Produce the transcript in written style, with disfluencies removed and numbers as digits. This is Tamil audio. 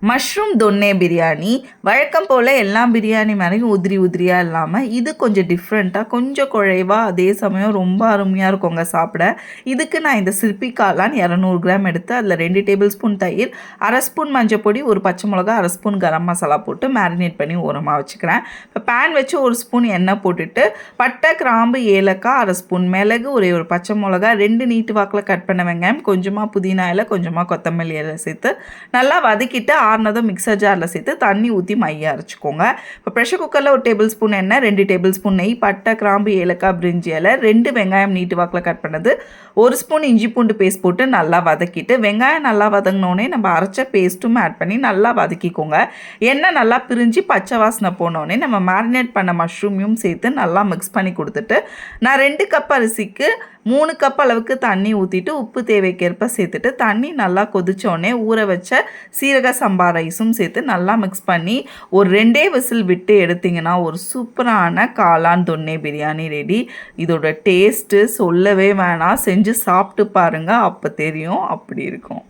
மஷ்ரூம் தொன்னே பிரியாணி வழக்கம் போல் எல்லா பிரியாணி மாதிரியும் உதிரி உதிரியாக இல்லாமல் இது கொஞ்சம் டிஃப்ரெண்ட்டாக கொஞ்சம் குழைவாக அதே சமயம் ரொம்ப அருமையாக இருக்குங்க சாப்பிட. இதுக்கு நான் இந்த சிற்பி காளான் 200 கிராம் எடுத்து அதில் 2 டேபிள் ஸ்பூன் தயிர், 1/2 ஸ்பூன் மஞ்சள் பொடி, ஒரு பச்சை மிளகா, 1/2 ஸ்பூன் கரம் மசாலா போட்டு மேரினேட் பண்ணி ஓரமாக வச்சுக்கிறேன். இப்போ பேன் வச்சு 1 ஸ்பூன் எண்ணெய் போட்டுட்டு பட்டை, கிராம்பு, ஏலக்காய், 1/2 ஸ்பூன் மிளகு, ஒரு பச்சை மிளகா, 2 நீட்டு வாக்கில் கட் பண்ண வெங்காயம், கொஞ்சமாக புதினா இலை, கொஞ்சமாக கொத்தமல்லி இலை சேர்த்து நல்லா வதக்கிட்டு ஆறுனதும் மிக்சர் ஜாரில் சேர்த்து தண்ணி ஊற்றி மைய அரைச்சிக்கோங்க. இப்போ ப்ரெஷர் குக்கரில் 1 டேபிள் ஸ்பூன் எண்ணெய், 2 டேபிள் ஸ்பூன் நெய், பட்டை, கிராம்பு, ஏலக்காய், பிரிஞ்சி இலை, 2 வெங்காயம் நீட்டு வாக்கில் கட் பண்ணது, 1 ஸ்பூன் இஞ்சி பூண்டு பேஸ்ட் போட்டு நல்லா வதக்கிட்டு வெங்காயம் நல்லா வதங்கினோடனே நம்ம அரைச்ச பேஸ்ட்டும் ஆட் பண்ணி நல்லா வதக்கிக்கோங்க. எண்ணெய் நல்லா பிரிஞ்சு பச்சை வாசனை போனோடனே நம்ம மேரினேட் பண்ண மஷ்ரூமையும் சேர்த்து நல்லா மிக்ஸ் பண்ணி கொடுத்துட்டு நான் 2 கப் அரிசிக்கு 3 கப் அளவுக்கு தண்ணி ஊற்றிட்டு உப்பு தேவைக்கேற்ப சேர்த்துட்டு தண்ணி நல்லா கொதிச்சோடனே ஊற வச்ச சீரக சம்பா ரைஸும் சேர்த்து நல்லா மிக்ஸ் பண்ணி ஒரு 2 விசில் விட்டு எடுத்திங்கன்னா ஒரு சூப்பரான காளான் தொன்னே பிரியாணி ரெடி. இதோட டேஸ்ட்டு சொல்லவே வேணாம், செஞ்சு சாப்பிட்டு பாருங்கள், அப்போ தெரியும், அப்படி இருக்கும்.